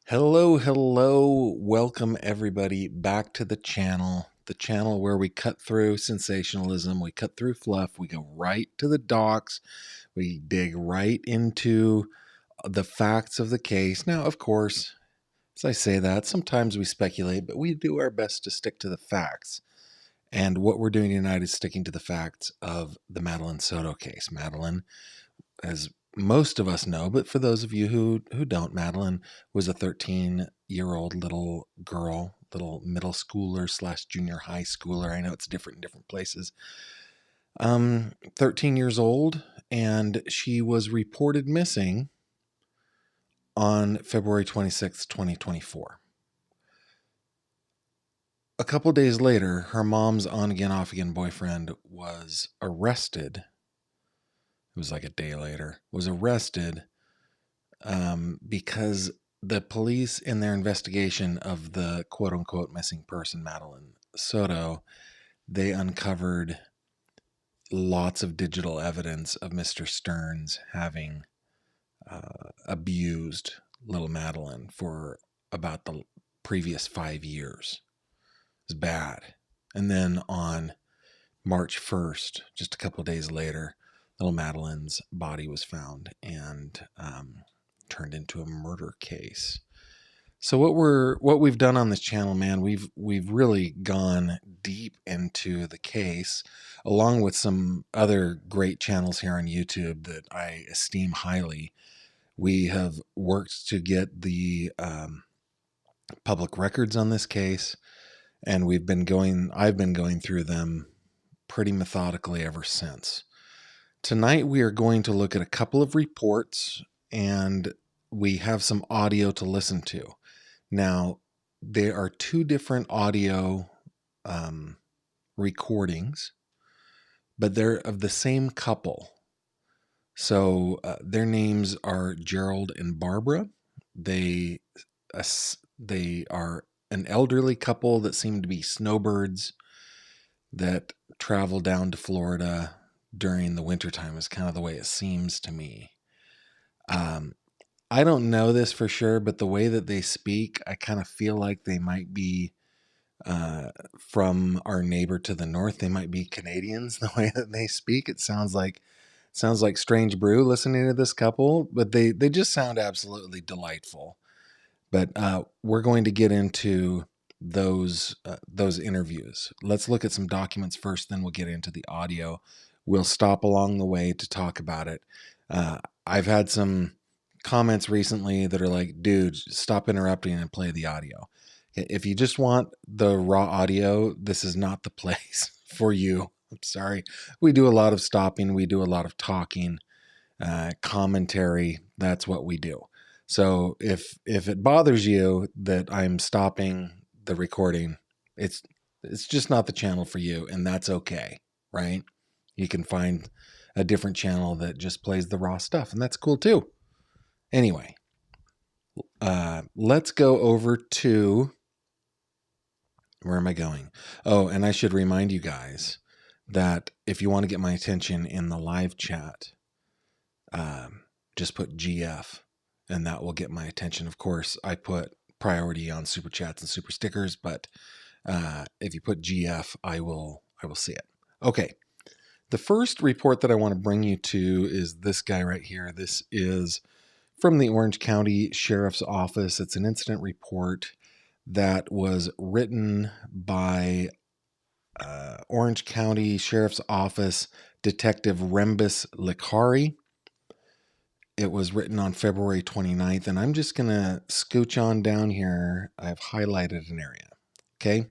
Hello. Welcome everybody back to the channel where we cut through sensationalism, we cut through fluff, we go right to the docs, we dig right into the facts of the case. Now, of course, as I say that, sometimes we speculate, but we do our best to stick to the facts. And what we're doing tonight is sticking to the facts of the Madeline Soto case. Madeline, as most of us know, but for those of you who don't, Madeline was a 13-year-old little girl, little middle schooler slash junior high schooler. I know it's different in different places. 13 years old, and she was reported missing on February 26th, 2024. A couple days later, her mom's on-again, off-again boyfriend was arrested. It was like a day later, was arrested because the police, in their investigation of the quote-unquote missing person, Madeline Soto, they uncovered lots of digital evidence of Mr. Sterns having abused little Madeline for about the previous 5 years. It was bad. And then on March 1st, just a couple of days later, little Madeline's body was found and turned into a murder case. So what we've done on this channel, man, we've really gone deep into the case, along with some other great channels here on YouTube that I esteem highly. We have worked to get the public records on this case, and I've been going through them pretty methodically ever since. Tonight we are going to look at a couple of reports, and we have some audio to listen to. Now, there are two different audio recordings, but they're of the same couple. So their names are Gerald and Barbara. They are an elderly couple that seem to be snowbirds that travel down to Florida during the wintertime, is kind of the way it seems to me. I don't know this for sure, but the way that they speak, I kind of feel like they might be from our neighbor to the north. They might be Canadians, the way that they speak. It sounds like Strange Brew listening to this couple, but they just sound absolutely delightful. But we're going to get into those interviews. Let's look at some documents first, then we'll get into the audio. We'll stop along the way to talk about it. I've had some comments recently that are like, dude, stop interrupting and play the audio. If you just want the raw audio, this is not the place for you. I'm sorry. We do a lot of stopping. We do a lot of talking, commentary. That's what we do. So if it bothers you that I'm stopping the recording, it's just not the channel for you, and that's okay, right? You can find a different channel that just plays the raw stuff, and that's cool too. Anyway, let's go over to, where am I going? Oh, and I should remind you guys that if you want to get my attention in the live chat, just put GF, and that will get my attention. Of course, I put priority on super chats and super stickers, but if you put GF, I will see it. Okay. The first report that I want to bring you to is this guy right here. This is from the Orange County Sheriff's Office. It's an incident report that was written by Orange County Sheriff's Office Detective Rembus Licari. It was written on February 29th, and I'm just going to scooch on down here. I've highlighted an area. Okay.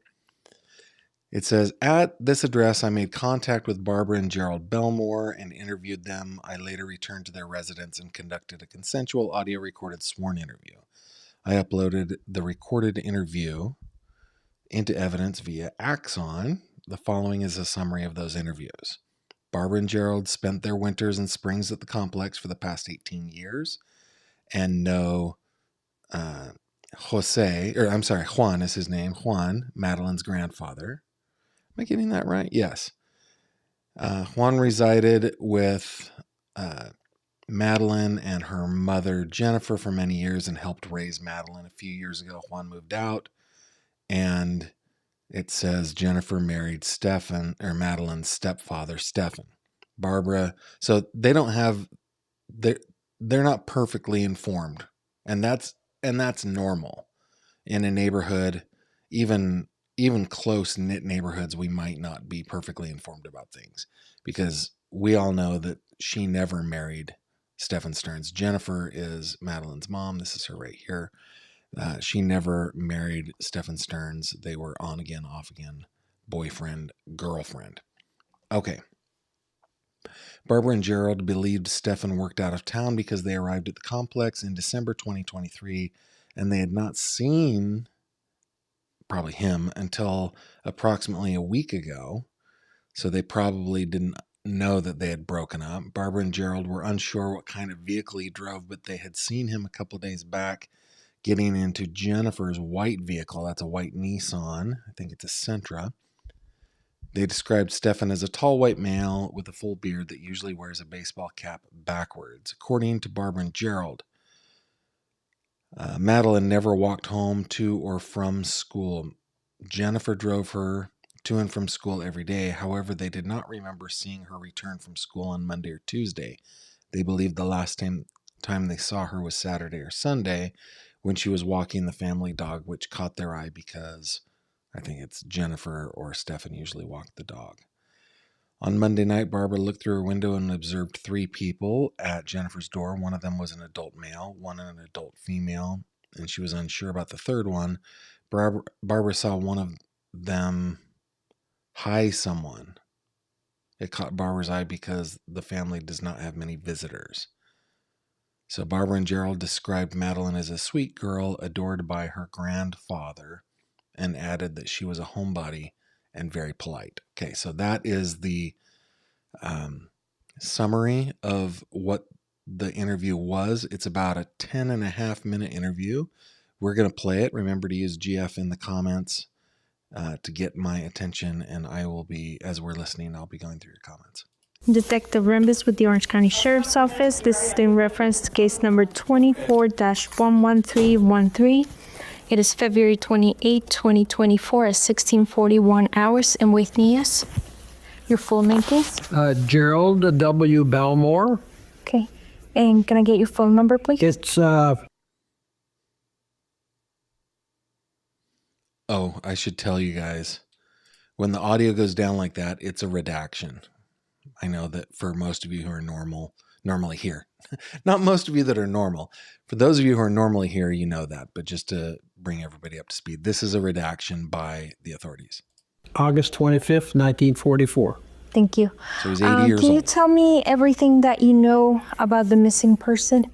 It says, at this address, I made contact with Barbara and Gerald Belmore and interviewed them. I later returned to their residence and conducted a consensual audio recorded sworn interview. I uploaded the recorded interview into evidence via Axon. The following is a summary of those interviews. Barbara and Gerald spent their winters and springs at the complex for the past 18 years and know Juan is his name, Juan, Madeline's grandfather. Am I getting that right? Yes. Juan resided with Madeline and her mother, Jennifer, for many years and helped raise Madeline. A few years ago, Juan moved out, and it says Jennifer married Stephan, or Madeline's stepfather, Stephan. Barbara, so they don't have, they're not perfectly informed, and that's normal in a neighborhood. Even close knit neighborhoods, we might not be perfectly informed about things, because we all know that she never married Stephan Sterns. Jennifer is Madeline's mom. This is her right here. She never married Stephan Sterns. They were on again, off again, boyfriend, girlfriend. Okay. Barbara and Gerald believed Stephan worked out of town because they arrived at the complex in December 2023, and they had not seen probably him until approximately a week ago. So they probably didn't know that they had broken up. Barbara and Gerald were unsure what kind of vehicle he drove, but they had seen him a couple days back getting into Jennifer's white vehicle. That's a white Nissan. I think it's a Sentra. They described Stephan as a tall white male with a full beard that usually wears a baseball cap backwards. According to Barbara and Gerald, Madeline never walked home to or from school. Jennifer drove her to and from school every day. However, they did not remember seeing her return from school on Monday or Tuesday. They believed the last time they saw her was Saturday or Sunday, when she was walking the family dog, which caught their eye because I think it's Jennifer or Stephan usually walked the dog. On Monday night, Barbara looked through her window and observed 3 people at Jennifer's door. One of them was an adult male, one an adult female, and she was unsure about the third one. Barbara saw one of them hi someone. It caught Barbara's eye because the family does not have many visitors. So Barbara and Gerald described Madeline as a sweet girl adored by her grandfather, and added that she was a homebody and very polite. Okay, so that is the summary of what the interview was. It's about a 10.5-minute interview. We're going to play it. Remember to use GF in the comments to get my attention, and I will be, as we're listening, I'll be going through your comments. Detective Rembis with the Orange County Sheriff's Office. This is in reference to case number 24-11313. It is February 28, 2024 at 16:41 hours in Waithnias. Your full name, please? Gerald W. Belmore. Okay. And can I get your phone number, please? It's Oh, I should tell you guys, when the audio goes down like that, it's a redaction. I know that for most of you who are normally here, not most of you that are normal. For those of you who are normally here, you know that, but just to bring everybody up to speed, this is a redaction by the authorities. August 25th, 1944. Thank you. So he's 80 years Can you old. tell me everything that you know about the missing person?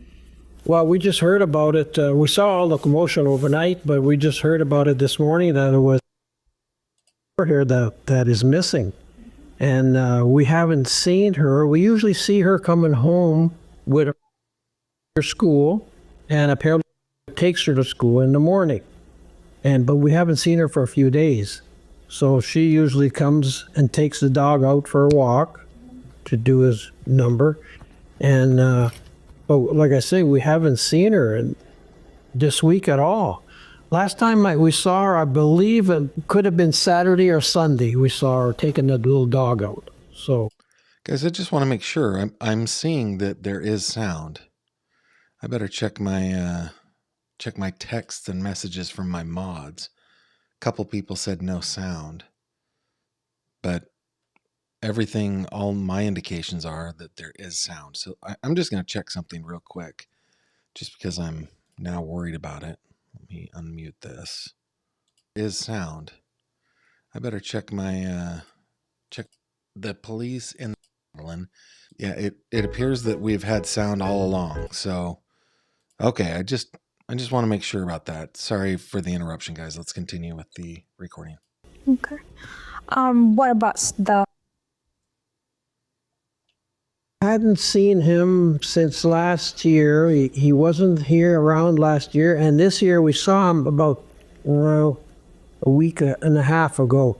Well, we just heard about it. We saw all the commotion overnight, but we just heard about it this morning that it was here that is missing. And we haven't seen her. We usually see her coming home with her school, and apparently takes her to school in the morning. But we haven't seen her for a few days. So she usually comes and takes the dog out for a walk to do his number. And but like I say, we haven't seen her this week at all. Last time we saw her, I believe it could have been Saturday or Sunday. We saw her taking the little dog out. So, Guys, I just want to make sure I'm seeing that there is sound. I better check my texts and messages from my mods. A couple people said no sound, but all my indications are that there is sound. So I'm just going to check something real quick, just because I'm now worried about it. Let me unmute this. There is sound. I better check check the police in Maryland. Yeah, it appears that we've had sound all along. So, okay, I just want to make sure about that. Sorry for the interruption, guys. Let's continue with the recording. Okay. What about the... I hadn't seen him since last year. He wasn't here around last year, and this year we saw him about a week and a half ago.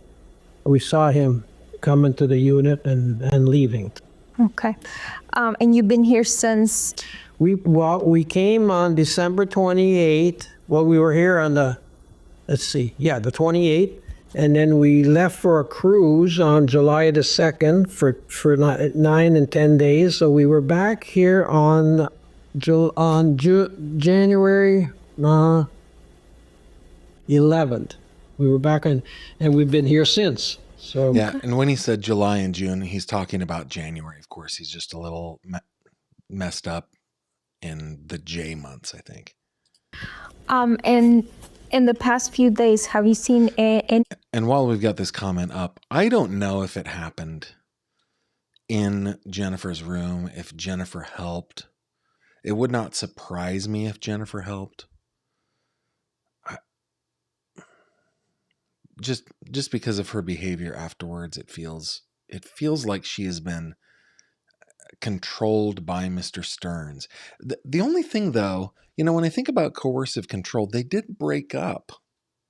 We saw him coming to the unit and leaving. Okay. And you've been here since. We came on December 28th. Well, we were here on the 28th, and then we left for a cruise on July the 2nd for 9 and 10 days. So we were back here on January 11th. We were back and we've been here since. So Yeah, and when he said July and June, he's talking about January. Of course, he's just a little messed up in the J months, I think. And in the past few days, have you seen any? And while we've got this comment up, I don't know if it happened in Jennifer's room, if Jennifer helped. It would not surprise me if Jennifer helped. Just because of her behavior afterwards, it feels like she has been controlled by Mr. Sterns. The only thing, though, when I think about coercive control, they did break up.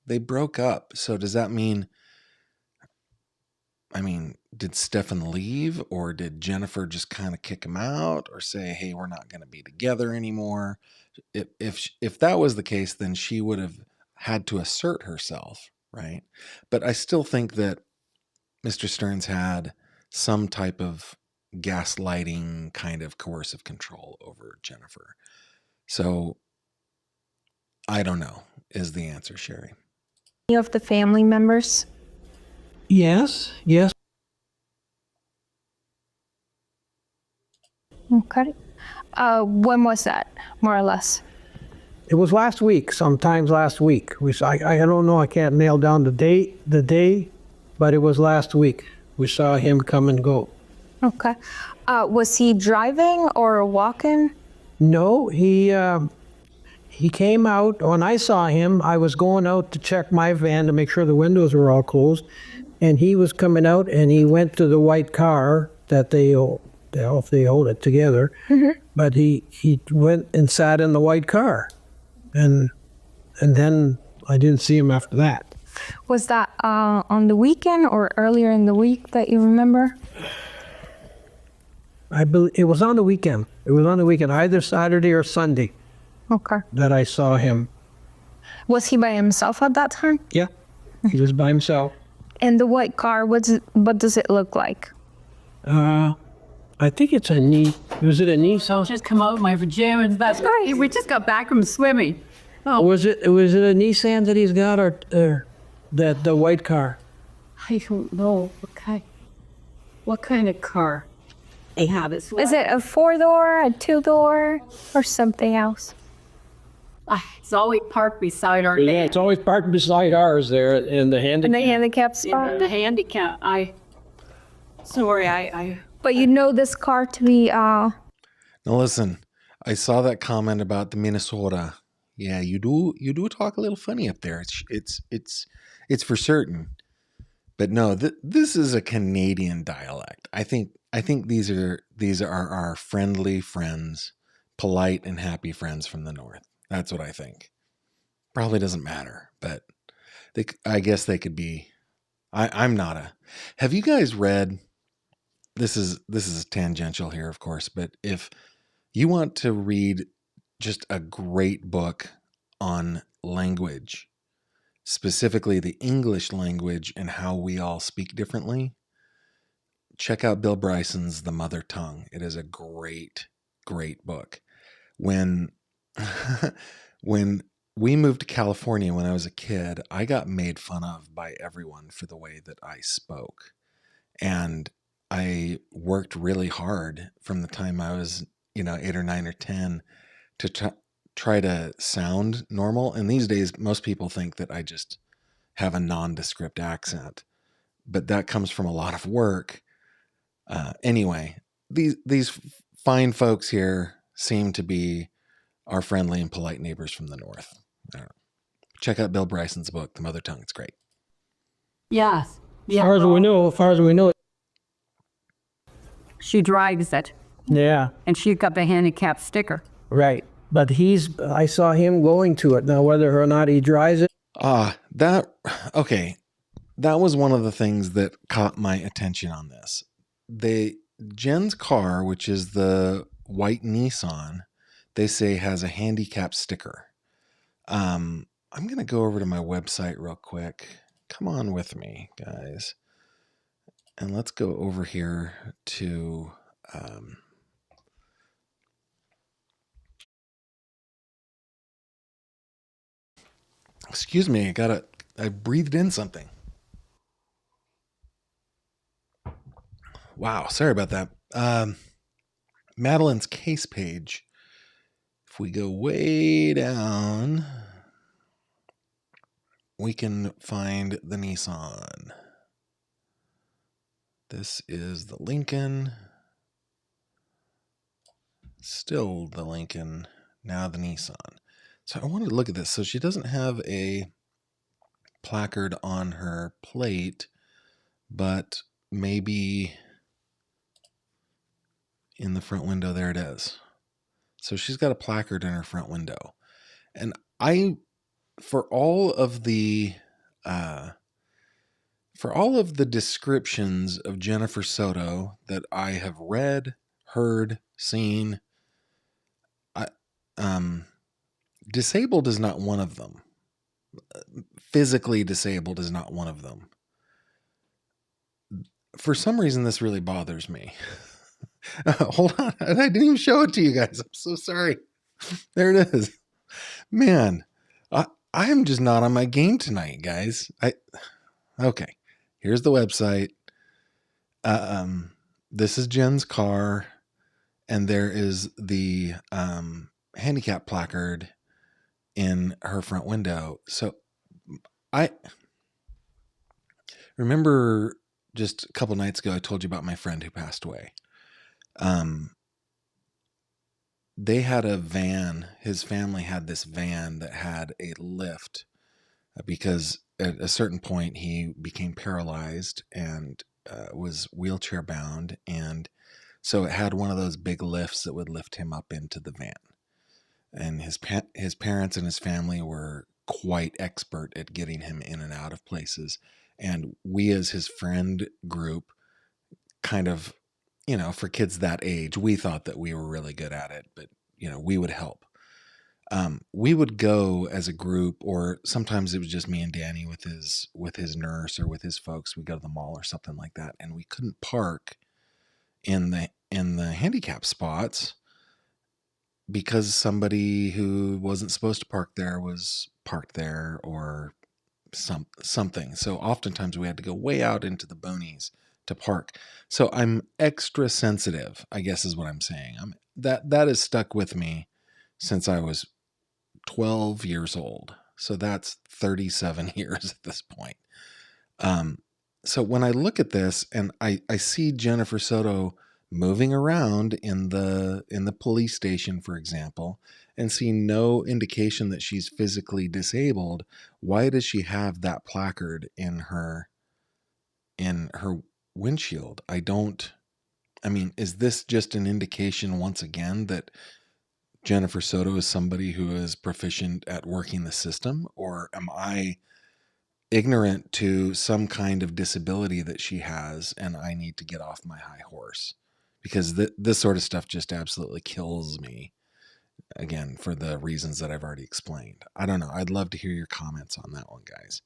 They broke up. So does that mean, did Stephan leave, or did Jennifer just kind of kick him out or say, hey, we're not going to be together anymore? If that was the case, then she would have had to assert herself, right? But I still think that Mr. Sterns had some type of gaslighting kind of coercive control over Jennifer. So I don't know is the answer, Sherry. Any of the family members? yes. Okay. When was that, more or less? It was last week, sometimes last week. I don't know, I can't nail down the day, but it was last week. We saw him come and go. Okay. Was he driving or walking? No, he came out. When I saw him, I was going out to check my van to make sure the windows were all closed, and he was coming out, and he went to the white car that they hold it together. Mm-hmm. But he went and sat in the white car, and then I didn't see him after that. Was that on the weekend or earlier in the week that you remember? I believe it was on the weekend. It was on the weekend, either Saturday or Sunday. Okay. That I saw him. Was he by himself at that time? Yeah, he was by himself. And the white car, what does it look like? I think it's was it a Nissan? Just come out in my pajamas. That's right. We just got back from swimming. Oh, Was it a Nissan that he's got, or the white car? I don't know. What kind of car they have? Is it a 4-door, a 2-door, or something else? It's always parked beside our Yeah, it's always parked beside ours there in the In the handicap spot? the handicap. Sorry. But you know this car to be Now listen, I saw that comment about the Minnesota. Yeah, you do talk a little funny up there. It's for certain. But no, this is a Canadian dialect. I think these are our friendly friends, polite and happy friends from the north. That's what I think. Probably doesn't matter, but I guess they could be. I'm not a. Have you guys read? This is tangential here, of course, but if you want to read just a great book on language, specifically the English language and how we all speak differently, check out Bill Bryson's The Mother Tongue. It is a great, great book. When we moved to California when I was a kid, I got made fun of by everyone for the way that I spoke. And I worked really hard from the time I was, 8 or 9 or 10 to try to sound normal. And these days, most people think that I just have a nondescript accent, but that comes from a lot of work. Anyway, these fine folks here seem to be our friendly and polite neighbors from the north. I don't know. Check out Bill Bryson's book, The Mother Tongue. It's great. Yes. As far as we know. She drives it, Yeah, and she got the handicap sticker. right. But I saw him going to it. Now, whether or not he drives it. Okay. That was one of the things that caught my attention on this. Jenn's car, which is the white Nissan, they say has a handicap sticker. I'm going to go over to my website real quick. Come on with me, guys. And let's go over here to... excuse me, I breathed in something. Wow, sorry about that. Madeline's case page. If we go way down, we can find the Nissan. This is the Lincoln. Still the Lincoln. Now the Nissan. So I wanted to look at this. So she doesn't have a placard on her plate, but maybe in the front window, there it is. So she's got a placard in her front window. And for all of the descriptions of Jennifer Soto that I have read, heard, seen, disabled is not one of them. Physically disabled is not one of them. For some reason, this really bothers me. Hold on. I didn't even show it to you guys. I'm so sorry. There it is. Man, I am just not on my game tonight, guys. Okay. Here's the website. This is Jenn's car, and there is the handicap placard in her front window. So I remember just a couple nights ago, I told you about my friend who passed away. They had a van. His family had this van that had a lift because at a certain point he became paralyzed and was wheelchair bound. And so it had one of those big lifts that would lift him up into the van. And his parents and his family were quite expert at getting him in and out of places. And we, as his friend group, kind of, for kids that age, we thought that we were really good at it, but, we would help. We would go as a group, or sometimes it was just me and Danny with his nurse or with his folks. We'd go to the mall or something like that. And we couldn't park in the handicap spots because somebody who wasn't supposed to park there was parked there or something. So oftentimes we had to go way out into the boonies to park. So I'm extra sensitive, I guess is what I'm saying. That has stuck with me since I was 12 years old. So that's 37 years at this point. So when I look at this and I see Jennifer Soto moving around in the police station, for example, and see no indication that she's physically disabled, why does she have that placard in her windshield? Is this just an indication once again that Jennifer Soto is somebody who is proficient at working the system, or am I ignorant to some kind of disability that she has and I need to get off my high horse? Because this sort of stuff just absolutely kills me, again, for the reasons that I've already explained. I don't know. I'd love to hear your comments on that one, guys.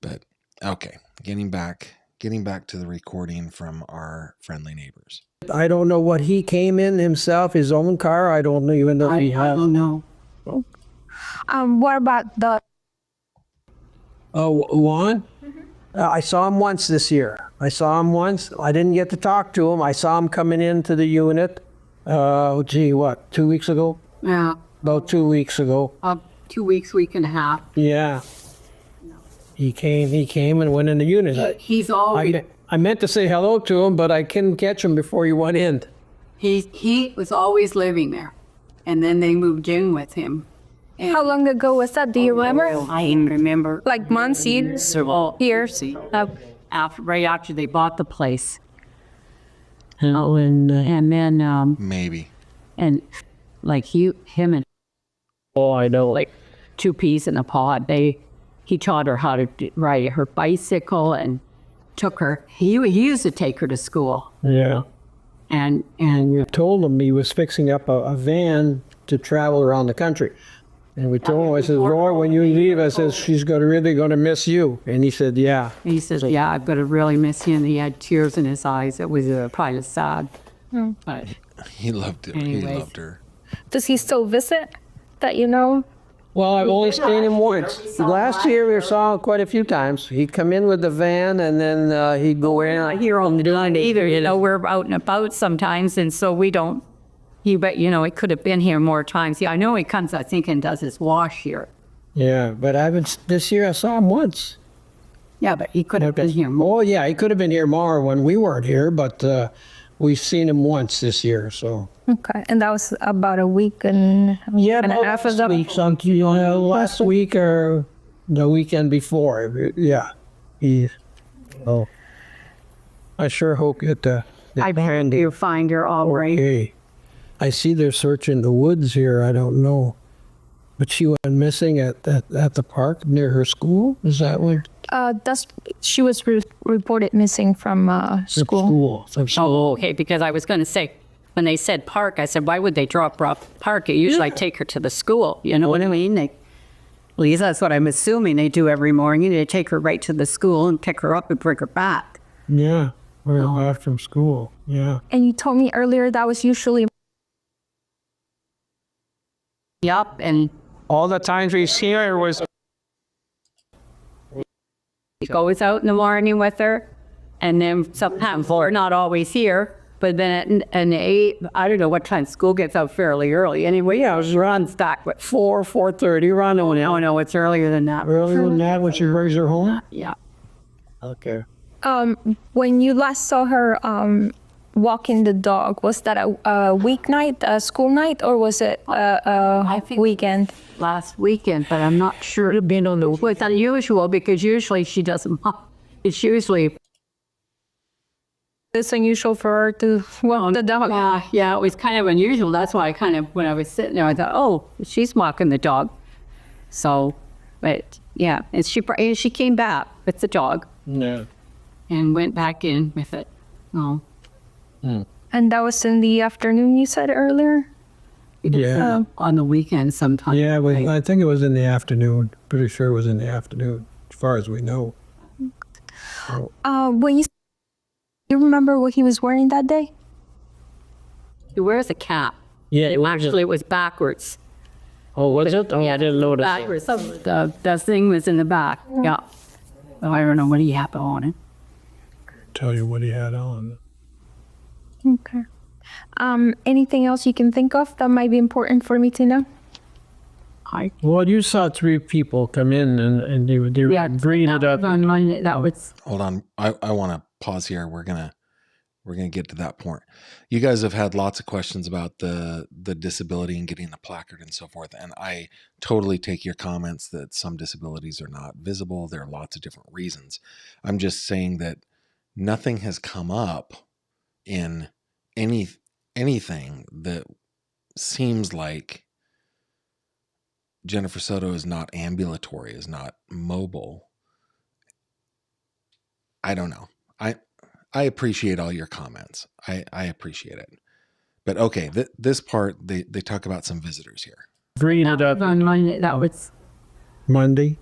But okay, getting back to the recording from our friendly neighbors. I don't know what he came in himself, his own car. I don't even know if he has. I don't know. What about the... Oh, Juan? I saw him once this year. I I didn't get to talk to him. I saw him coming into the unit. 2 weeks ago? Yeah. About 2 weeks ago. 2 weeks, week and a half. Yeah. He came and went in the unit. He's always... I meant to say hello to him, but I couldn't catch him before he went in. He was always living there. And then they moved in with him. And How long ago was that? Do you remember? I remember. Like months, years, years? Right after they bought the place. And then Maybe. and like him and I know. like 2 peas in a pod. He taught her how to ride her bicycle and took her. He used to take her to school. Yeah. And Told him he was fixing up a van to travel around the country. And we told him, I said, Roy, when you leave, I said, she's really going to miss you. And he said, yeah. he says, yeah, I'm going to really miss you. And he had tears in his eyes. It was kind of sad. But He loved it. He Anyways. loved her. Does he still visit that you know? Well, I've only seen him once. Last year we saw him quite a few times. He'd come in with the van and then he'd go in. not here on the line either. You know, we're out and about sometimes. And so we don't, but you know, he could have been here more times. Yeah, I know he comes, I think, and does his wash here. Yeah, but this year I saw him once. Yeah, but he could have been here more. Oh, yeah, he could have been here more when we weren't here, but we've seen him once this year, so. Okay, and that was about a week and and a half ago. Last week or the weekend before, yeah. Oh, I sure hope that I bet you find her all right. okay. I see they're searching the woods here. I don't know, but she went missing at the park near her school. Is that what? She was reported missing from school. Oh, okay, because I was going to say, when they said park, I said, why would they drop her off park? They usually take her to the school. You know what I mean? At least that's what I'm assuming they do every morning. They take her right to the school and pick her up and bring her back. Yeah, we're off from school. Yeah. And you told me earlier that was usually Yup, and All the times we see her was. he goes out in the morning with her, and then sometimes we're not always here. But then at 8, I don't know what time school gets out fairly early. Anyway, yeah, it was runs back at 4:30. Run. Oh no, it's earlier than that. Earlier than that when she brings her home? Yeah. Okay. when you last saw her walking the dog. Was that a weeknight, a school night, or was it I think weekend? last weekend, but I'm not sure. Well, it's unusual because usually she doesn't. It's usually. It's unusual for her to walk the dog. Yeah, it was kind of unusual. That's why I kind of, when I was sitting there, I thought, oh, she's walking the dog. So, but yeah, and she came back with the dog. Yeah. And went back in with it. Oh. And that was in the afternoon, you said earlier? Yeah. On the weekend sometime. Yeah, I think it was in the afternoon. Pretty sure it was in the afternoon, as far as we know. When you remember what he was wearing that day? He wears a cap. Yeah. Actually, it was backwards. Oh, was it? Oh, I didn't notice. Backwards. The thing was in the back. Yeah. Well, I don't know what he had on it. Tell you what he had on. Okay. Anything else you can think of that might be important for me to know? Well, you saw 3 people come in and they were greeted up. That was. Hold on. I want to pause here. We're gonna get to that point. You guys have had lots of questions about the disability and getting the placard and so forth, and I totally take your comments that some disabilities are not visible. There are lots of different reasons. I'm just saying that nothing has come up in anything that seems like Jennifer Soto is not ambulatory, is not mobile. I don't know. I appreciate all your comments. I appreciate it. But okay, this part, they talk about some visitors here. Greeted up That was Monday.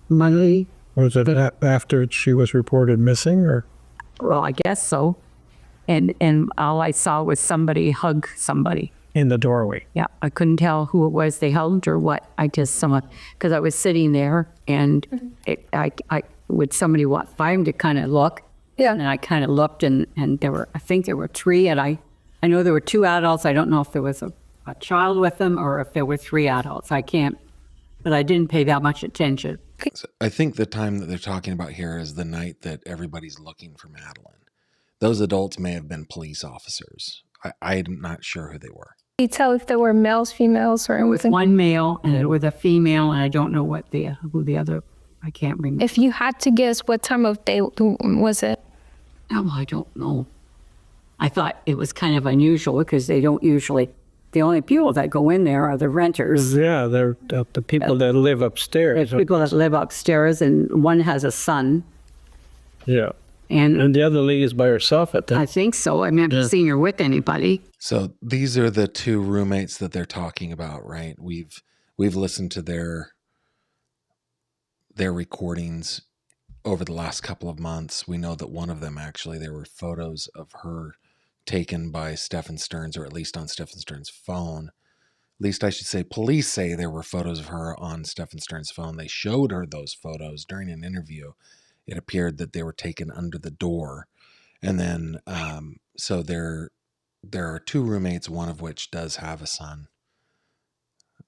Monday. Was it after she was reported missing, or? Well, I guess so. And all I saw was somebody hug somebody. In the doorway. Yeah, I couldn't tell who it was they hugged or what. I just because I was sitting there and I would somebody walk by him to kind of look. Yeah. And I kind of looked and I think there were 3 and I know there were 2 adults. I don't know if there was a child with them or if there were 3 adults. But I didn't pay that much attention. So I think the time that they're talking about here is the night that everybody's looking for Madeline. Those adults may have been police officers. I'm not sure who they were. Can you tell if there were males, females, or It was anything? one male and it was a female and I don't know who the other, I can't remember. If you had to guess, what time of day was it? Oh, I don't know. I thought it was kind of unusual because they don't usually, the only people that go in there are the renters. Yeah, they're the people that live upstairs. There's people that live upstairs and one has a son. Yeah. And the other lady is by herself at I that. think so. I remember seeing her with anybody. So these are the two roommates that they're talking about, right? We've listened to their recordings over the last couple of months. We know that one of them, actually, there were photos of her taken by Stephan Sterns, or at least on Stephan Sterns' phone. At least I should say, police say there were photos of her on Stephan Sterns' phone. They showed her those photos during an interview. It appeared that they were taken under the door. And then, so there are two roommates, one of which does have a son.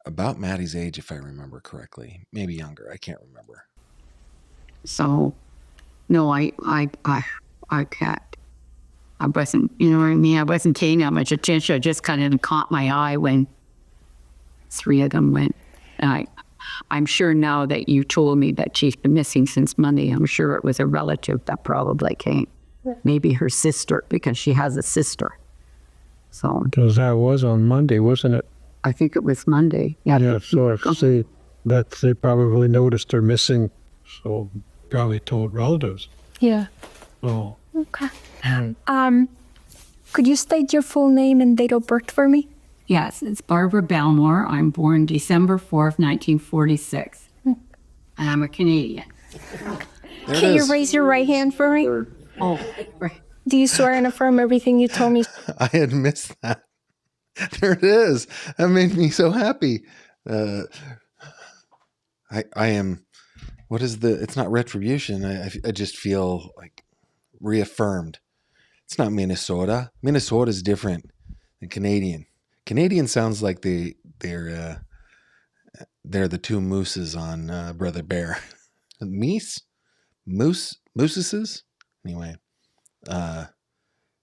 About Maddie's age, if I remember correctly. Maybe younger. I can't remember. So, no, I can't. I wasn't, you know what I mean? I wasn't paying that much attention. I just kind of caught my eye when 3 of them went. And I'm sure now that you told me that she's been missing since Monday, I'm sure it was a relative that probably came. Maybe her sister, because she has a sister. So Because that was on Monday, wasn't it? I think it was Monday. Yeah, so if they probably noticed her missing, so probably told relatives. Yeah. Oh. Okay. Could you state your full name and date of birth for me? Yes, it's Barbara Belmore. I'm born December 4th, 1946. And I'm a Canadian. Can you raise your right hand for me? Oh, right. Do you swear and affirm everything you told me? I had missed that. There it is. That made me so happy. I am, what is it's not retribution. I just feel like reaffirmed. It's not Minnesota. Minnesota is different than Canadian. Canadian sounds like they're the two mooses on Brother Bear. Mooses? Anyway,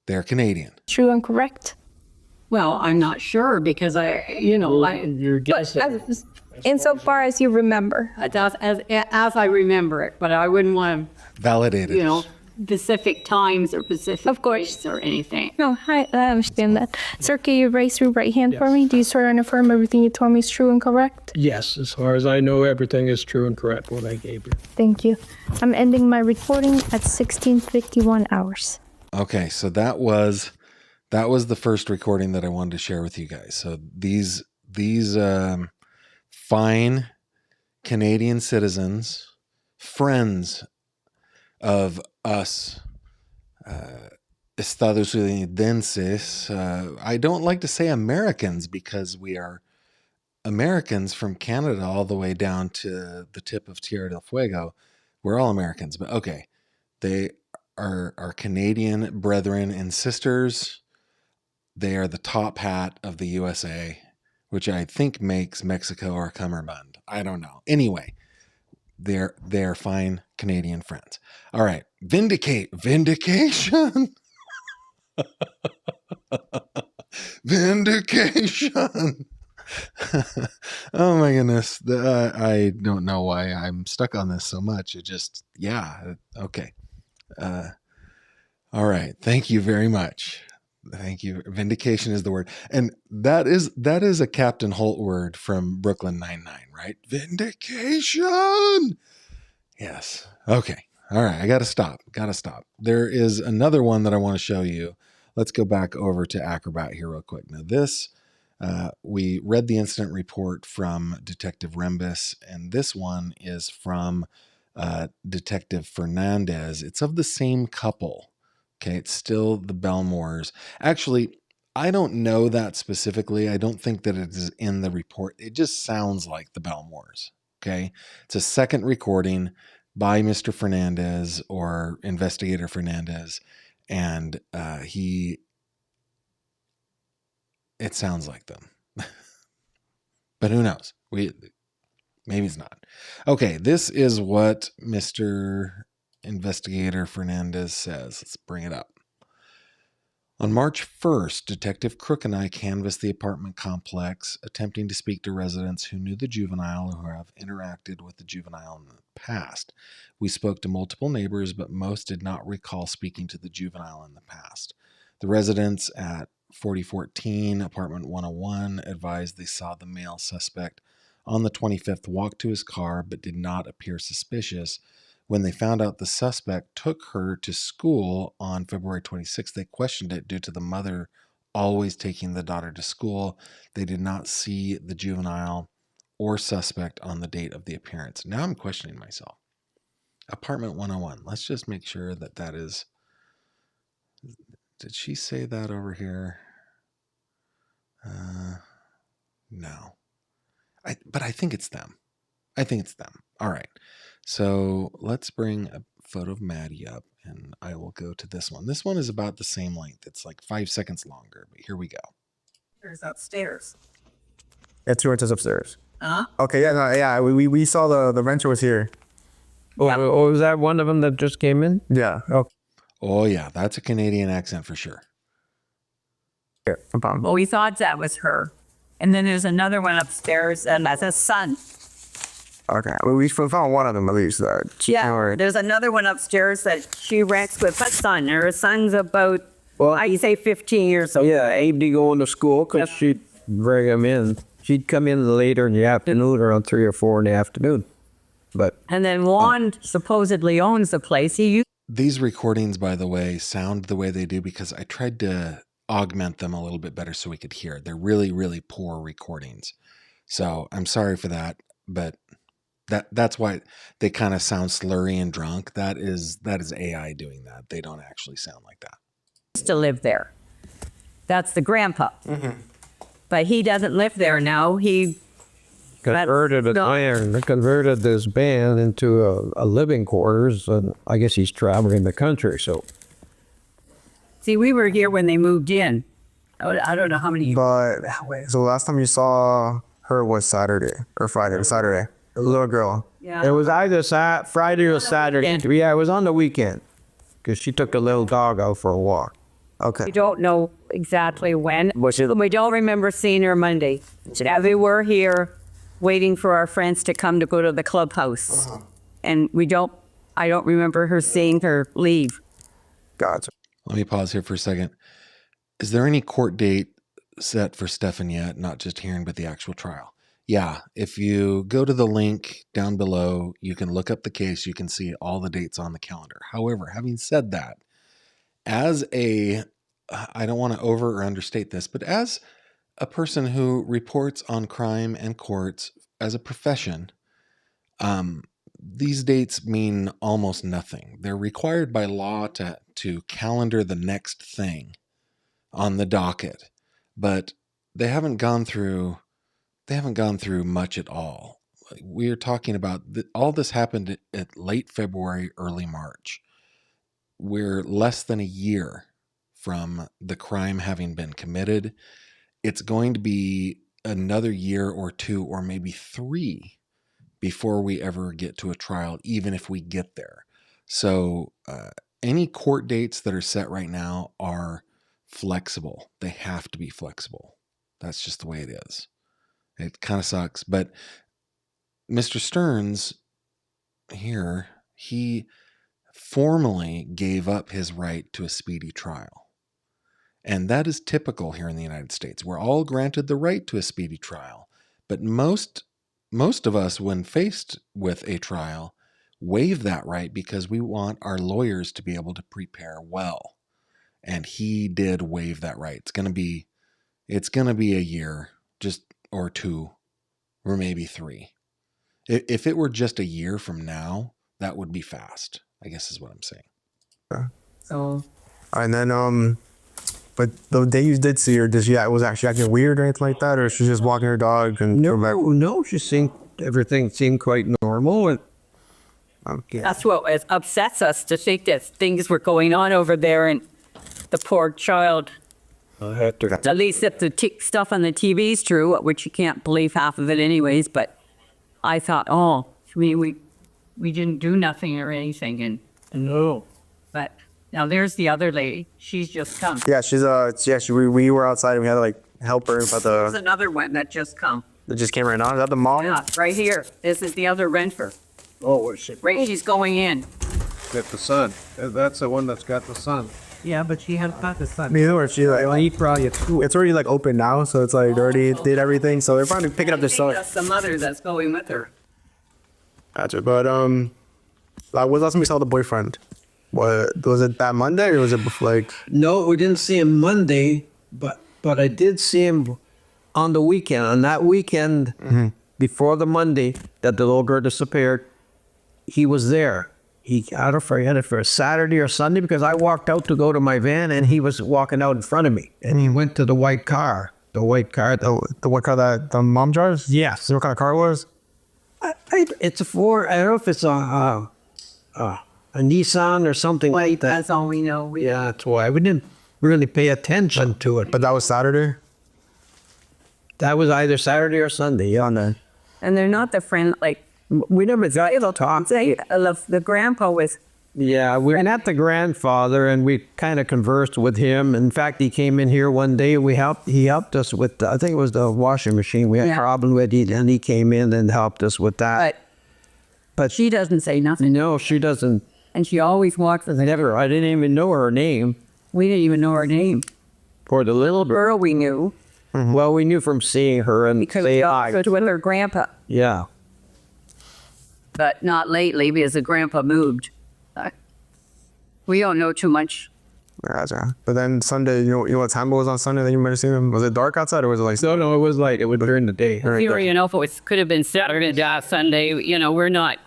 they're Canadian. True and correct? Well, I'm not sure because You're guessing. Insofar as you remember. as I remember it, but I wouldn't want Validated. to, specific times or specific Of course. dates or anything. No, I understand that. Sir, can you raise your right hand for me? Do you swear and affirm everything you told me is true and correct? Yes, as far as I know, everything is true and correct what I gave you. Thank you. I'm ending my recording at 16:51 hours. Okay, so that was the first recording that I wanted to share with you guys. So these fine Canadian citizens, friends of us estadounidenses, I don't like to say Americans because we are Americans from Canada all the way down to the tip of Tierra del Fuego. We're all Americans, but okay. They are our Canadian brethren and sisters. They are the top hat of the USA, which I think makes Mexico our cummerbund. I don't know. Anyway, they're fine Canadian friends. All right. Vindication. Vindication. Oh my goodness. I don't know why I'm stuck on this so much. It just, yeah. Okay. All right. Thank you very much. Thank you. Vindication is the word. And that is a Captain Holt word from Brooklyn Nine-Nine, right? Vindication. Yes. Okay. All right. I got to stop. There is another one that I want to show you. Let's go back over to Acrobat here real quick. Now this, we read the incident report from Detective Rembus, and this one is from Detective Fernandez. It's of the same couple. Okay, it's still the Belmores. Actually, I don't know that specifically. I don't think that it is in the report. It just sounds like the Belmores. Okay, it's a second recording by Mr. Fernandez or Investigator Fernandez, and it sounds like them. But who knows? Maybe it's not. Okay, this is what Mr. Investigator Fernandez says. Let's bring it up. On March 1st, Detective Crook and I canvassed the apartment complex, attempting to speak to residents who knew the juvenile or who have interacted with the juvenile in the past. We spoke to multiple neighbors, but most did not recall speaking to the juvenile in the past. The residents at 4014, apartment 101, advised they saw the male suspect on the 25th walk to his car, but did not appear suspicious When they found out the suspect took her to school on February 26th, they questioned it due to the mother always taking the daughter to school. They did not see the juvenile or suspect on the date of the appearance. Now I'm questioning myself. Apartment 101. Let's just make sure that that is... Did she say that over here? No. But I think it's them. I think it's them. All right. So let's bring a photo of Maddie up, and I will go to this one. This one is about the same length. It's like 5 seconds longer, but here we go. There's upstairs. Yeah, 2 renters upstairs. Huh? Okay, yeah, no, yeah. We saw the renter was here. Oh, was that one of them that just came in? Yeah. Okay. Oh, yeah. That's a Canadian accent for sure. Yeah, no problem. Well, we thought that was her. And then there's another one upstairs, and that's a son. Okay, well, we found one of them at least. Yeah, there's another one upstairs that she rents with a son. Her son's about, Well, I say 15 years old. Yeah, Abe going to school because she'd bring him in. She'd come in later in the afternoon, around 3 or 4 in the afternoon. But And then Juan supposedly owns the place. These recordings, by the way, sound the way they do because I tried to augment them a little bit better so we could hear. They're really, really poor recordings. So I'm sorry for that, but that's why they kind of sound slurry and drunk. That is AI doing that. They don't actually sound like that. used to live there. That's the grandpa. But he doesn't live there now. He converted converted this band into a living quarters, and I guess he's traveling the country. So See, we were here when they moved in. I don't know how many. But wait, so the last time you saw her was Saturday or Friday? Saturday. A little girl. Yeah. it was either Friday or Saturday. Yeah, it was on the weekend because she took a little dog out for a walk. Okay. We don't know exactly when. Was it- We don't remember seeing her Monday. Yeah, we were here waiting for our friends to come to go to the clubhouse. And I don't remember her seeing her leave. Gotcha. Let me pause here for a second. Is there any court date set for Stephan yet? Not just hearing, but the actual trial. Yeah, if you go to the link down below, you can look up the case. You can see all the dates on the calendar. However, having said that, I don't want to over or understate this, but as a person who reports on crime and courts as a profession, these dates mean almost nothing. They're required by law to calendar the next thing on the docket, but they haven't gone through much at all. We are talking about all this happened at late February, early March. We're less than a year from the crime having been committed. It's going to be another year or 2 or maybe 3 before we ever get to a trial, even if we get there. So any court dates that are set right now are flexible. They have to be flexible. That's just the way it is. It kind of sucks. But Mr. Sterns here, he formally gave up his right to a speedy trial. And that is typical here in the United States. We're all granted the right to a speedy trial, but most of us, when faced with a trial, waive that right because we want our lawyers to be able to prepare well. And he did waive that right. It's going to be a year, or 2, or maybe 3. If it were just a year from now, that would be fast, I guess is what I'm saying. So And then, but the day you did see her, was actually acting weird or anything like that, or she was just walking her dog and No, everything seemed quite normal. And okay. that's what upsets us, to think that things were going on over there and the poor child. At least if the stuff on the TV is true, which you can't believe half of it anyways, but I thought, we didn't do nothing or anything. No. But now there's the other lady. She's just come. Yeah, we were outside and we had to help her, but There's another one that just come. it just came right on. Is that the mom? Yeah, right here. This is the other renter. Oh, it's Right, she's going in. Got the sun. That's the one that's got the sun. Yeah, but she has not the son. Neither or she it's already open now, so it's they already did everything, so they're probably picking up their son. That's the mother that's going with her. Gotcha. But was the last time you saw the boyfriend? What was it, that Monday or was it before, like? No, we didn't see him Monday, but I did see him on the weekend. On that weekend, before the Monday that the little girl disappeared, he was there. I don't know if I had it for a Saturday or Sunday because I walked out to go to my van and he was walking out in front of me. And he went to the white car. The white car. The what car that the mom drives? Yes. So what kind of car it was? It's a Ford. I don't know if it's a Nissan or something like that. That's all we know. Yeah, that's why we didn't really pay attention to it. But that was Saturday? That was either Saturday or Sunday. Yeah, on that. And they're not the friend, like, we never saw it'll talk. Say, the grandpa was, Yeah, we met the grandfather and we kind of conversed with him. In fact, he came in here one day. He helped us with, I think it was the washing machine we had a problem with, and he came in and helped us with that. but she doesn't say nothing. No, she doesn't. And she always walks with Never. I didn't even know her name. We didn't even know her name. For the little girl. Girl we knew Well, we knew from seeing her and because say she hi. was with her grandpa. Yeah. But not lately because the grandpa moved. We don't know too much. Gotcha. But then Sunday, you know what time it was on Sunday that you might have seen him? Was it dark outside or was it like? No, it was light. It was during the day. You know, if it could have been Saturday, Sunday, you know, we're not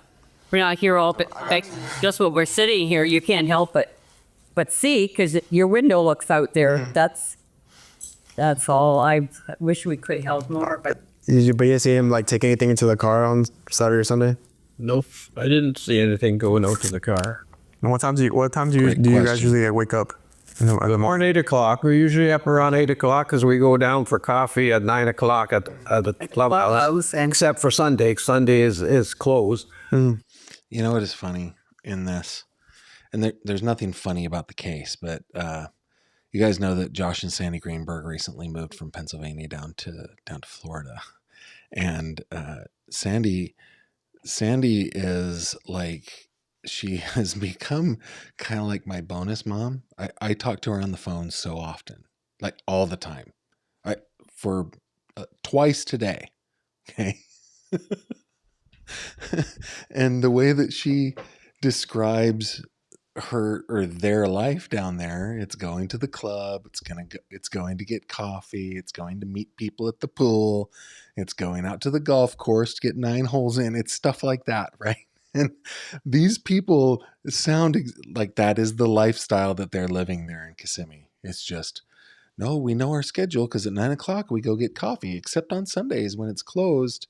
here all, but like, just when we're sitting here, you can't help but see, because your window looks out there. That's all. I wish we could help more, but. But you didn't see him like take anything into the car on Saturday or Sunday? Nope. I didn't see anything going out to the car. And what time do you Great guys question. usually wake up? In the morning? Around 8 o'clock. We're usually up around 8 o'clock because we go down for coffee at 9 o'clock at the clubhouse. Except for Sunday. Sunday is closed. You know what is funny in this? And there's nothing funny about the case, but you guys know that Josh and Sandy Greenberg recently moved from Pennsylvania down to Florida. And Sandy is like, she has become kind of like my bonus mom. I talk to her on the phone so often, like all the time. For twice today. Okay. And the way that she describes her or their life down there, it's going to the club, it's going to get coffee, it's going to meet people at the pool, it's going out to the golf course to get 9 holes in. It's stuff like that, right? And these people sound like that is the lifestyle that they're living there in Kissimmee. It's just, no, we know our schedule because at 9 o'clock we go get coffee, except on Sundays when it's closed.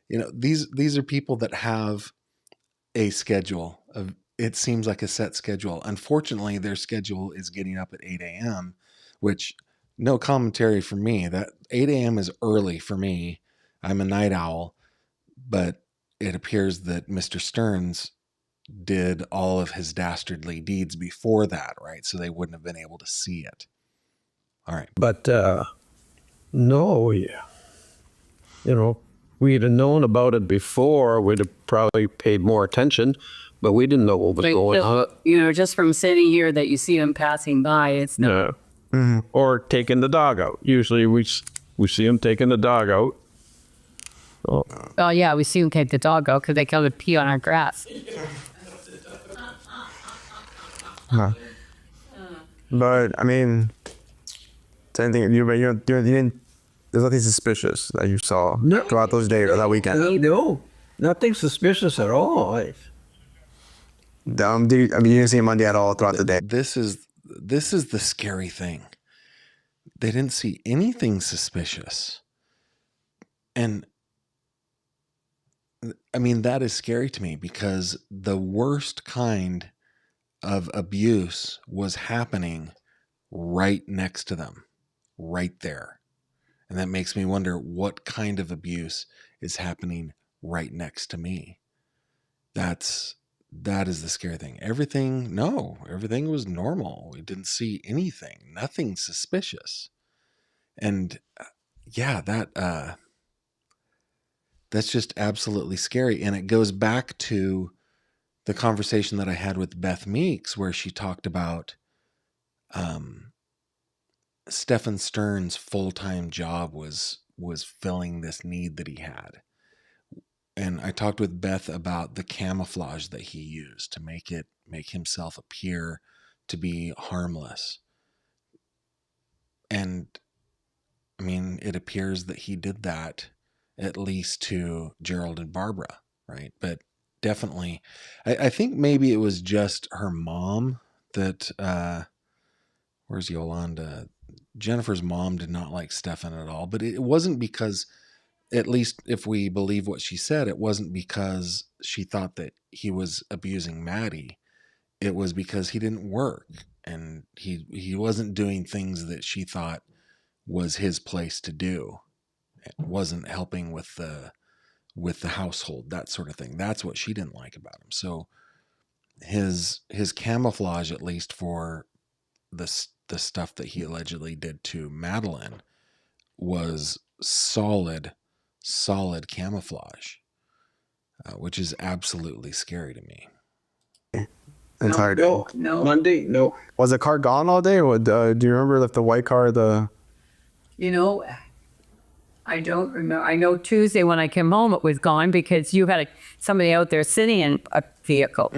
You know, these are people that have a schedule of, it seems like a set schedule. Unfortunately, their schedule is getting up at 8 a.m., which no commentary from me. That 8 a.m. is early for me. I'm a night owl, but it appears that Mr. Sterns did all of his dastardly deeds before that, right? So they wouldn't have been able to see it. All right. But no, yeah. You know, we'd have known about it before, we'd have probably paid more attention, but we didn't know what was going on. You know, just from sitting here that you see them passing by, it's no. No. Or taking the dog out. Usually we see them taking the dog out. Oh. Oh, yeah, we see them take the dog out because they come and pee on our grass. But I mean, same thing. You didn't. There's nothing suspicious that you saw throughout those days or that weekend. No, nothing suspicious at all. You didn't see him Monday at all throughout the day. This is the scary thing. They didn't see anything suspicious. And I mean, that is scary to me because the worst kind of abuse was happening right next to them, right there. And that makes me wonder what kind of abuse is happening right next to me. That is the scary thing. Everything was normal. We didn't see anything, nothing suspicious. And yeah, that's just absolutely scary. And it goes back to the conversation that I had with Beth Meeks, where she talked about Stephan Sterns' full-time job was filling this need that he had. and I talked with Beth about the camouflage that he used to make himself appear to be harmless. And I mean, it appears that he did that at least to Gerald and Barbara, right? But definitely, I think maybe it was just her mom that, where's Yolanda? Jennifer's mom did not like Stephan at all, but it wasn't because, at least if we believe what she said, it wasn't because she thought that he was abusing Maddie. It was because he didn't work and he wasn't doing things that she thought was his place to do. It wasn't helping with the household, that sort of thing. That's what she didn't like about him. So his camouflage, at least for the stuff that he allegedly did to Madeline, was solid camouflage, which is absolutely scary to me. Entire day. No. Monday, no. Was the car gone all day? Or do you remember if the white car, You know, I don't remember. I know Tuesday when I came home, it was gone because you had somebody out there sitting in a vehicle.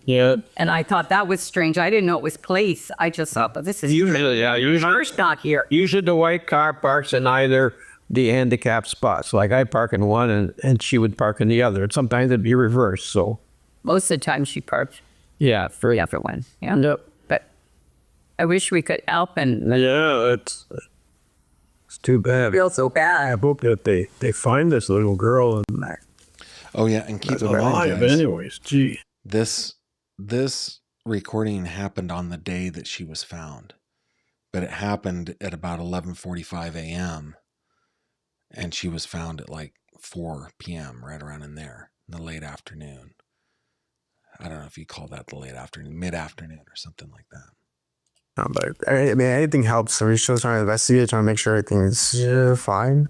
Yeah. And I thought that was strange. I didn't know it was police. I just thought, but this is Usually first not here. Usually the white car parks in either the handicapped spots. Like I park in one and she would park in the other. And sometimes it'd be reversed. So Most of the time she parked yeah, three after one. Yeah. Yep. But I wish we could help and Yeah, it's too bad. feel so I bad. hope that they find this little girl and Oh yeah, and keep in mind, alive. guys, Anyways, gee. this recording happened on the day that she was found, but it happened at about 11:45 a.m. and she was found at like 4 p.m. right around in there in the late afternoon. I don't know if you call that the late afternoon, mid-afternoon or something like that. but I mean, anything helps. So we're still trying to investigate, trying to make sure everything's fine.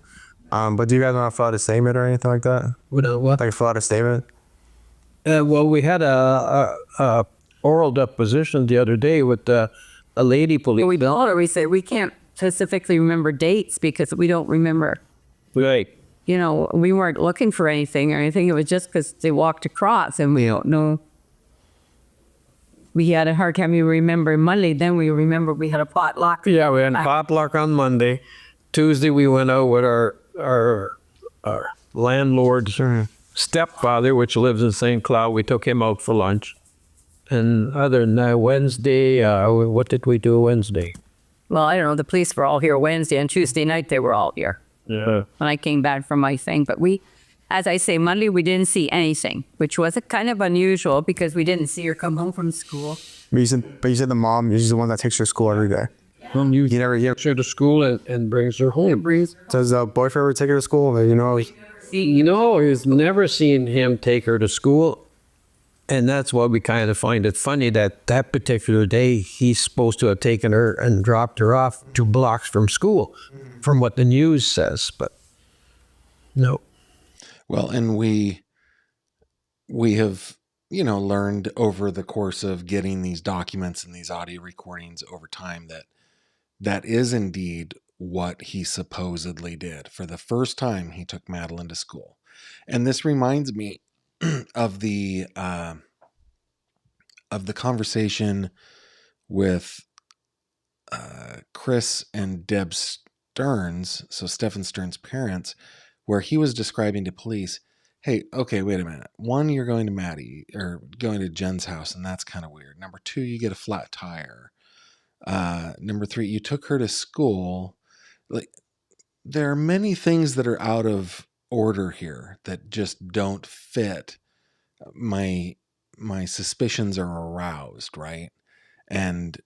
But do you guys want to fill out a statement or anything like that? What? Like fill out a statement? Well, we had a oral deposition the other day with a lady police. We told her, we said, we can't specifically remember dates because we don't remember. Right. You know, we weren't looking for anything or anything. It was just because they walked across and we don't know. We had a hard time remembering Monday. Then we remember we had a potluck. Yeah, we had a potluck on Monday. Tuesday we went out with our landlord's stepfather, which lives in St. Cloud. We took him out for lunch. And other than that, Wednesday, what did we do Wednesday? Well, I don't know. The police were all here Wednesday and Tuesday night. They were all here Yeah. when I came back from my thing. But as I say, Monday we didn't see anything, which was kind of unusual because we didn't see her come home from school. But you said the mom is the one that takes her to school every day. You never takes her to school and brings her home. Does the boyfriend ever take her to school? You know, He's never seen him take her to school. And that's why we kind of find it funny that particular day he's supposed to have taken her and dropped her off 2 blocks from school, from what the news says. But no. Well, and we have, learned over the course of getting these documents and these audio recordings over time that is indeed what he supposedly did. For the first time, he took Madeline to school. And this reminds me of the conversation with Chris and Deb Sterns, so Stephan Sterns' parents, where he was describing to police, hey, okay, wait a minute. 1, you're going to Maddie or going to Jen's house, and that's kind of weird. Number 2, you get a flat tire. Number 3, you took her to school. Like, there are many things that are out of order here that just don't fit. My suspicions are aroused, right? And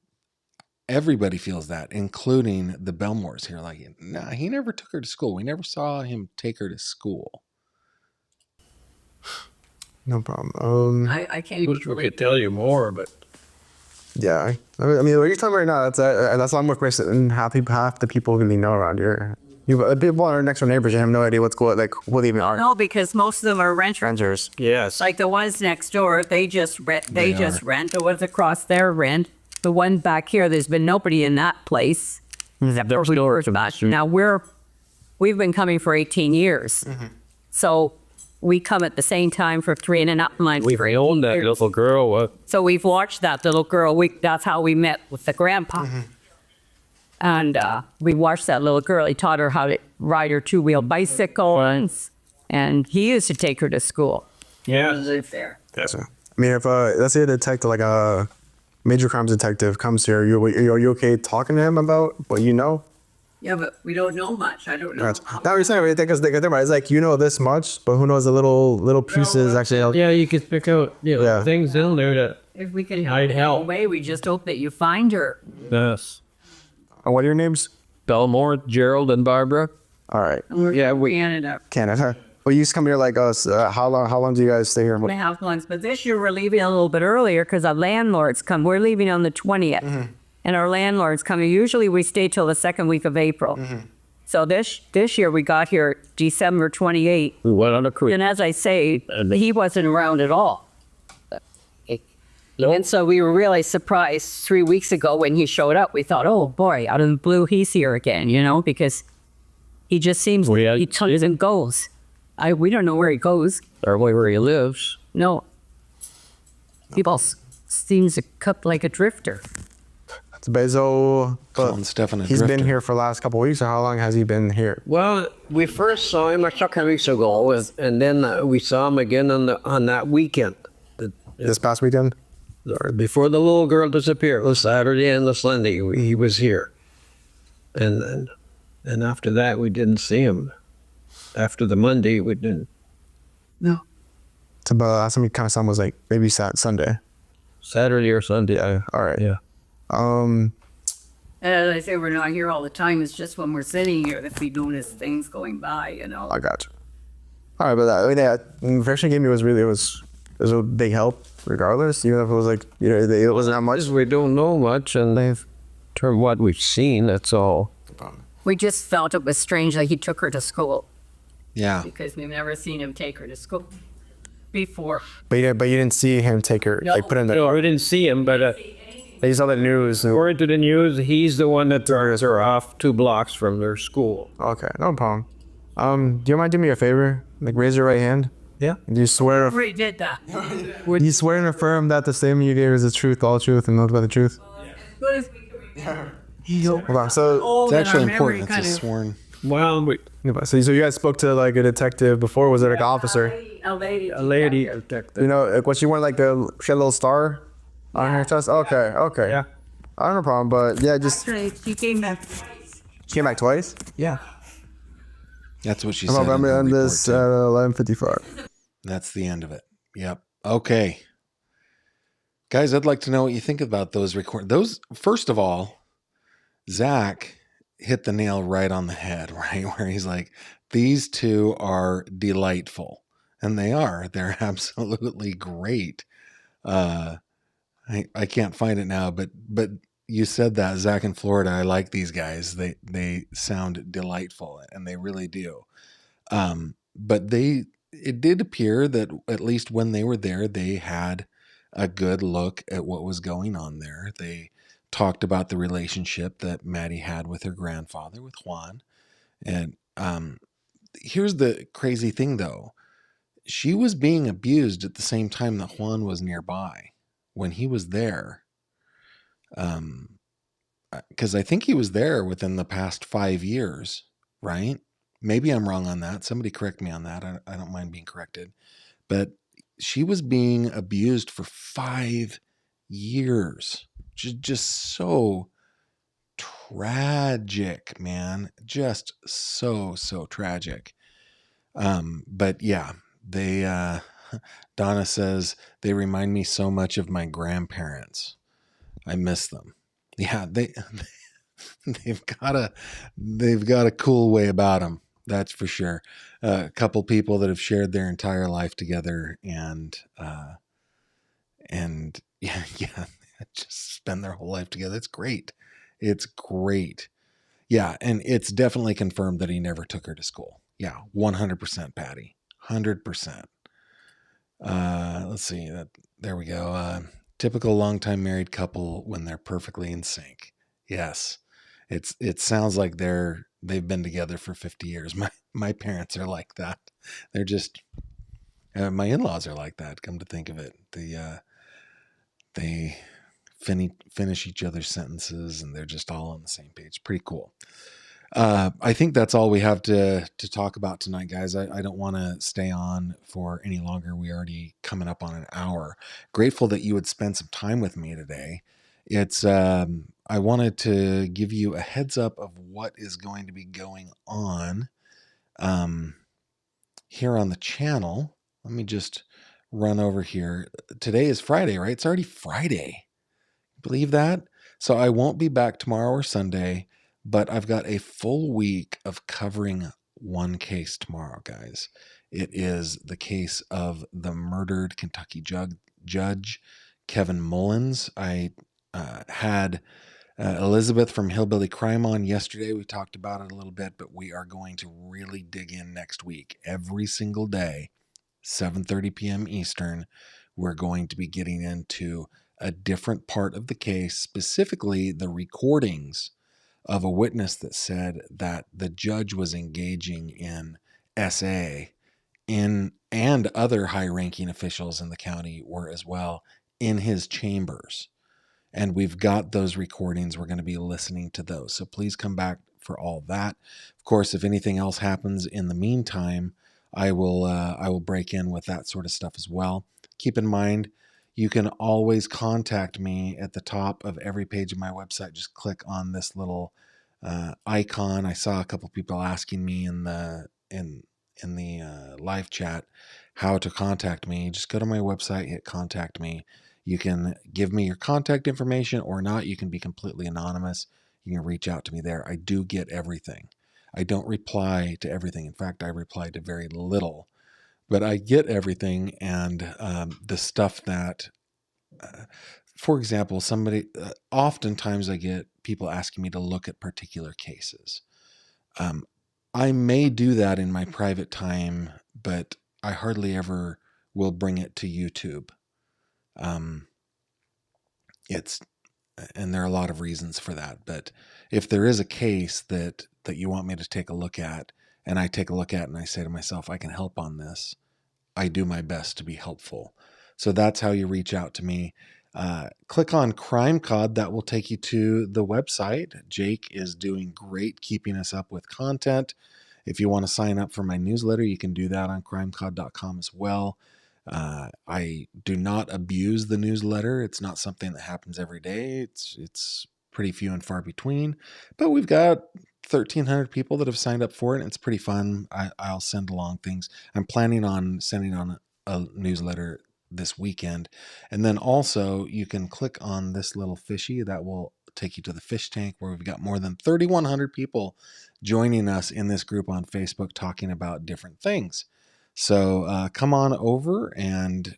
everybody feels that, including the Belmores here. Like, nah, he never took her to school. We never saw him take her to school. no problem. I can't even. We could tell you more, but Yeah. I mean, what you're talking right now, that's I'm with Chris, and half the people really know around here. People are next door neighbors, you have no idea what's going, like, what even are. No, because most of them are renters. yes. Like the ones next door, they just rent. The ones across there rent. The one back here, there's been nobody in that place. Now we've been coming for 18 years. So we come at the same time for 3.5 months. We've owned that little girl. So we've watched that little girl. That's how we met with the grandpa. And we watched that little girl. He taught her how to ride her 2-wheel bicycle. And he used to take her to school. Yeah. Live there. Yes, sir. I mean, if let's say a detective, like a major crimes detective, comes here, are you okay talking to him about what you know? Yeah, but we don't know much. I don't know. That's what you're saying. Because it's like you know this much, but who knows the little pieces actually. Yeah, you could pick out things in there that If we can I'd help. away, we just hope that you find her. yes. What are your names? Belmore, Gerald, and Barbara. All right, Yeah, we. Canada. Well, you just come here like us. How long do you guys stay here? 2.5 months. But this year we're leaving a little bit earlier because our landlords come. We're leaving on the 20th. And our landlords come. Usually we stay till the second week of April. So this year we got here December 28th. We went on a cruise. And as I say, he wasn't around at all. And so we were really surprised 3 weeks ago when he showed up. We thought, oh boy, out of the blue, he's here again, because he just seems he comes and goes. We don't know where he goes. Or where he lives. No. People seems to cut like a drifter. It's Bezo. Calling Stephan a He's drifter. been here for the last couple of weeks. Or how long has he been here? Well, we first saw him a couple of weeks ago, and then we saw him again on that weekend. This past weekend. Before the little girl disappeared, it was Saturday and the Sunday. He was here, and after that we didn't see him. After the Monday, we didn't. No. So, but last time we kind of saw him was like maybe Sunday. Saturday or Sunday. All right. Yeah. And as I say, we're not here all the time. It's just when we're sitting here that we notice things going by, I got you. All right, but the information you gave me was really it was a big help, regardless. Even if it was like it wasn't that much. We don't know much, and they've turned what we've seen. That's all. We just felt it was strange that he took her to school Yeah. because we've never seen him take her to school before. But you didn't see him take her. No. Like put in the. No, we didn't see him, but You saw the news. according to the news, he's the one that throws her off 2 blocks from their school. Okay, no problem. Do you mind doing me a favor? Like raise your right hand. Yeah. Do you swear? We did that. Would you swear and affirm that the statement you gave is the truth, all truth, and nothing but the truth? Good as we can. Hold on. So, It's actually important. It's a sworn. Well, so you guys spoke to like a detective before? Was it like an officer? A lady. a lady detective. You know, like what she wore, like she had a little star on her chest. Okay. Yeah. I don't have a problem, but yeah, just Actually, she came back. she came back twice. Yeah. That's what she I'm said. in the on report, this too. at 11:55. That's the end of it. Yep. Okay. Guys, I'd like to know what you think about those those. First of all, Zach hit the nail right on the head, right? Where he's like, these two are delightful. And they are. They're absolutely great. I can't find it now, but you said that, Zach in Florida. I like these guys. They sound delightful, and they really do. But it did appear that at least when they were there, they had a good look at what was going on there. They talked about the relationship that Maddie had with her grandfather, with Juan. And here's the crazy thing, though. She was being abused at the same time that Juan was nearby when he was there. Because I think he was there within the past 5 years, right? Maybe I'm wrong on that. Somebody correct me on that. I don't mind being corrected. But she was being abused for 5 years. Just so tragic, man. Just so tragic. But yeah, they, Donna says, they remind me so much of my grandparents. I miss them. Yeah, they've got a cool way about them. That's for sure. A couple people that have shared their entire life together and yeah, just spend their whole life together. It's great. It's great. Yeah. And it's definitely confirmed that he never took her to school. Yeah. 100%, Patty. 100%. Let's see that. There we go. Typical longtime married couple when they're perfectly in sync. Yes. It sounds like they've been together for 50 years. My parents are like that. They're just My in-laws are like that. Come to think of it, they finish each other's sentences, and they're just all on the same page. Pretty cool. I think that's all we have to talk about tonight, guys. I don't want to stay on for any longer. We already coming up on an hour. Grateful that you would spend some time with me today. It's I wanted to give you a heads up of what is going to be going on here on the channel. Let me just run over here. Today is Friday, right? It's already Friday. Believe that? So I won't be back tomorrow or Sunday, but I've got a full week of covering one case tomorrow, guys. It is the case of the murdered Kentucky judge, Kevin Mullins. I had Elizabeth from Hillbilly Crime on yesterday. We talked about it a little bit, but we are going to really dig in next week. Every single day, 7:30 p.m. Eastern, we're going to be getting into a different part of the case, specifically the recordings of a witness that said that the judge was engaging in SA and other high-ranking officials in the county were as well in his chambers. And we've got those recordings. We're going to be listening to those. So please come back for all that. Of course, if anything else happens in the meantime, I will break in with that sort of stuff as well. Keep in mind, you can always contact me at the top of every page of my website. Just click on this little icon. I saw a couple people asking me in the live chat how to contact me. Just go to my website, hit contact me. You can give me your contact information or not. You can be completely anonymous. You can reach out to me there. I do get everything. I don't reply to everything. In fact, I reply to very little, but I get everything. And the stuff that, for example, oftentimes I get people asking me to look at particular cases. I may do that in my private time, but I hardly ever will bring it to YouTube. And there are a lot of reasons for that. But if there is a case that you want me to take a look at, and I take a look at it and I say to myself, I can help on this, I do my best to be helpful. So that's how you reach out to me. Click on Crime Cod. That will take you to the website. Jake is doing great keeping us up with content. If you want to sign up for my newsletter, you can do that on crimecod.com as well. I do not abuse the newsletter. It's not something that happens every day. It's pretty few and far between, but we've got 1,300 people that have signed up for it, and it's pretty fun. I'll send along things. I'm planning on sending on a newsletter this weekend. And then also you can click on this little fishy that will take you to the fish tank, where we've got more than 3,100 people joining us in this group on Facebook talking about different things. So come on over and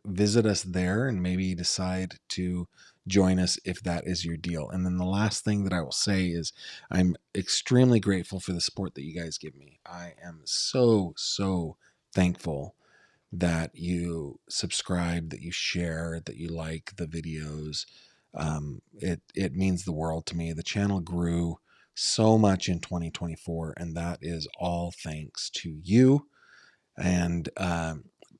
visit us there, and maybe decide to join us if that is your deal. And then the last thing that I will say is I'm extremely grateful for the support that you guys give me. I am so thankful that you subscribe, that you share, that you like the videos. It means the world to me. The channel grew so much in 2024, and that is all thanks to you. And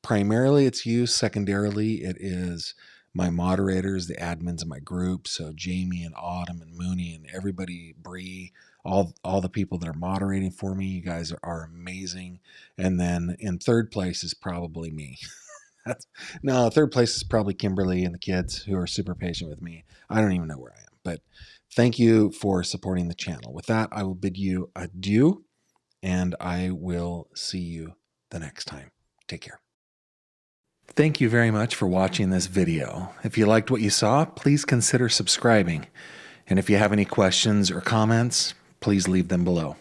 primarily it's you. Secondarily, it is my moderators, the admins of my group. So Jamie and Autumn and Mooney and everybody, Bree, all the people that are moderating for me. You guys are amazing. And then in third place is probably me. Third place is probably Kimberly and the kids, who are super patient with me. I don't even know where I am, but thank you for supporting the channel. With that, I will bid you adieu, and I will see you the next time. Take care. Thank you very much for watching this video. If you liked what you saw, please consider subscribing. And if you have any questions or comments, please leave them below.